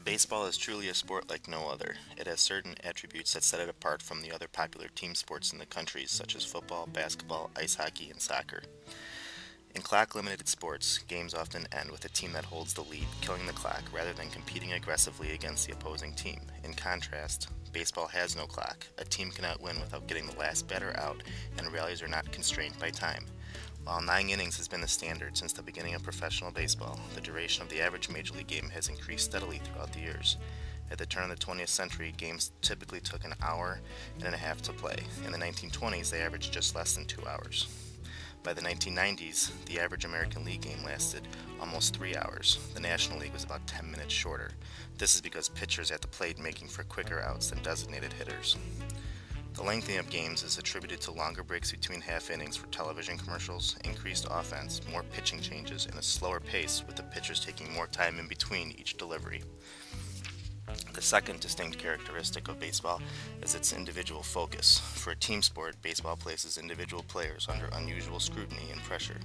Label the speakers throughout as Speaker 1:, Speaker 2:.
Speaker 1: Baseball is truly a sport like no other. It has certain attributes that set it apart from the other popular team sports in the country, such as football, basketball, ice hockey, and soccer. In clock limited sports, games often end with a team that holds the lead, killing the clock rather than competing aggressively against the opposing team. In contrast, baseball has no clock. A team cannot win without getting the last batter out, and rallies are not constrained by time. While 9 innings has been the standard since the beginning of professional baseball, the duration of the average major league game has increased steadily throughout the years. At the turn of the 20th century, games typically took an hour and a half to play. In the 1920s, they averaged just less than 2 hours. By the 1990s, the average American League game lasted almost 3 hours. The National League was about 10 minutes shorter. This is because pitchers at the plate making for quicker outs than designated hitters. The lengthening of games is attributed to longer breaks between half innings for television commercials, increased offense, more pitching changes, and a slower pace with the pitchers taking more time in between each delivery. The second distinct characteristic of baseball is its individual focus. For a team sport, baseball places individual players under unusual scrutiny and pressure.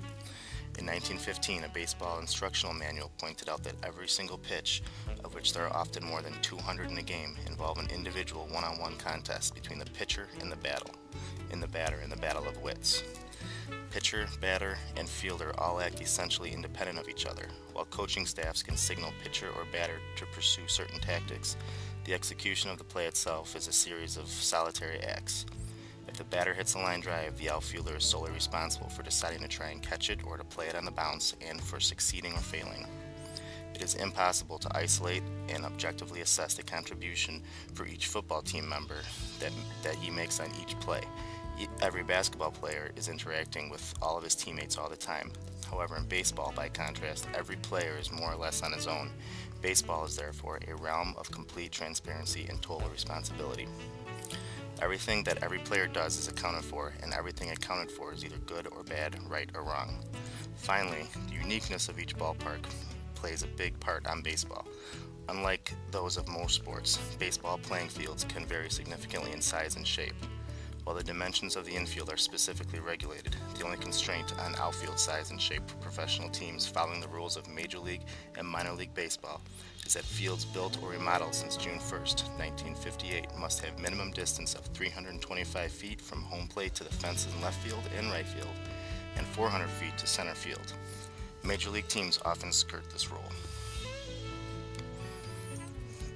Speaker 1: In 1915, a baseball instructional manual pointed out that every single pitch, of which there are often more than 200 in a game, involve an individual one-on-one contest between the pitcher and the batter in the battle of wits. Pitcher, batter, and fielder all act essentially independent of each other. While coaching staffs can signal pitcher or batter to pursue certain tactics, the execution of the play itself is a series of solitary acts. If the batter hits a line drive, the outfielder is solely responsible for deciding to try and catch it or to play it on the bounce and for succeeding or failing. It is impossible to isolate and objectively assess the contribution for each football team member that he makes on each play. Every basketball player is interacting with all of his teammates all the time. However, in baseball, by contrast, every player is more or less on his own. Baseball is therefore a realm of complete transparency and total responsibility. Everything that every player does is accounted for, and everything accounted for is either good or bad, right or wrong. Finally, the uniqueness of each ballpark plays a big part on baseball. Unlike those of most sports, baseball playing fields can vary significantly in size and shape. While the dimensions of the infield are specifically regulated, the only constraint on outfield size and shape for professional teams following the rules of Major League and Minor League Baseball is that fields built or remodeled since June 1st, 1958 must have minimum distance of 325 feet from home plate to the fences in left field and right field, and 400 feet to center field. Major League teams often skirt this rule.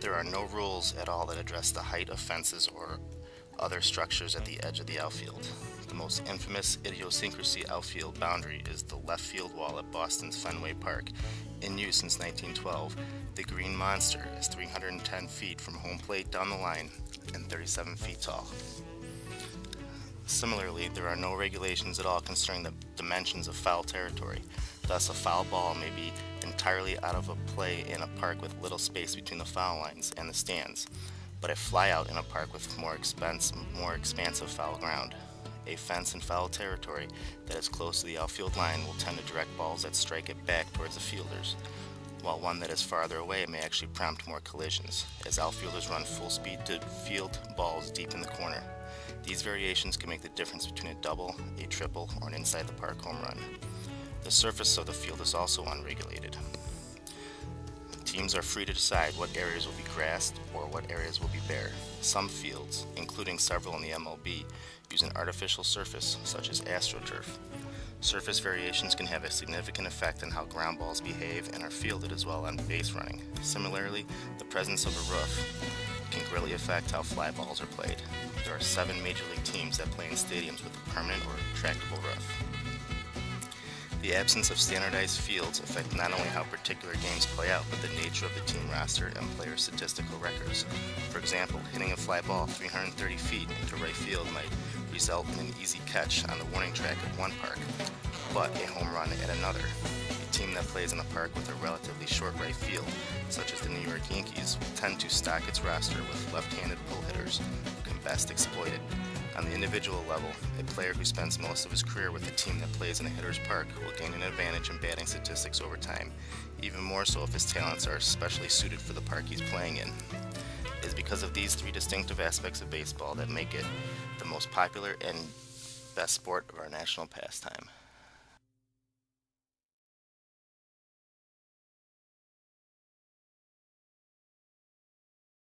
Speaker 1: There are no rules at all that address the height of fences or other structures at the edge of the outfield. The most infamous idiosyncrasy outfield boundary is the left field wall at Boston's Fenway Park. In use since 1912, the Green Monster is 310 feet from home plate down the line and 37 feet tall. Similarly, there are no regulations at all concerning the dimensions of foul territory. Thus, a foul ball may be entirely out of play in a park with little space between the foul lines and the stands, but a flyout in a park with more expansive foul ground. A fence in foul territory that is close to the outfield line will tend to direct balls that strike it back towards the fielders, while one that is farther away may actually prompt more collisions, as outfielders run full speed to field balls deep in the corner. These variations can make the difference between a double, a triple, or an inside the park home run. The surface of the field is also unregulated. Teams are free to decide what areas will be grassed or what areas will be bare. Some fields, including several in the MLB, use an artificial surface such as AstroTurf. Surface variations can have a significant effect on how ground balls behave and are fielded as well on base running. Similarly, the presence of a roof can greatly affect how fly balls are played. There are 7 major league teams that play in stadiums with a permanent or retractable roof. The absence of standardized fields affect not only how particular games play out, but the nature of the team roster and player statistical records. For example, hitting a fly ball 330 feet into right field might result in an easy catch on the warning track at one park, but a home run at another. A team that plays in a park with a relatively short right field, such as the New York Yankees, will tend to stock its roster with left-handed pull hitters who can best exploit it. On the individual level, a player who spends most of his career with a team that plays in a hitter's park will gain an advantage in batting statistics over time, even more so if his talents are especially suited for the park he's playing in. It is because of these 3 distinctive aspects of baseball that make it the most popular and best sport of our national pastime.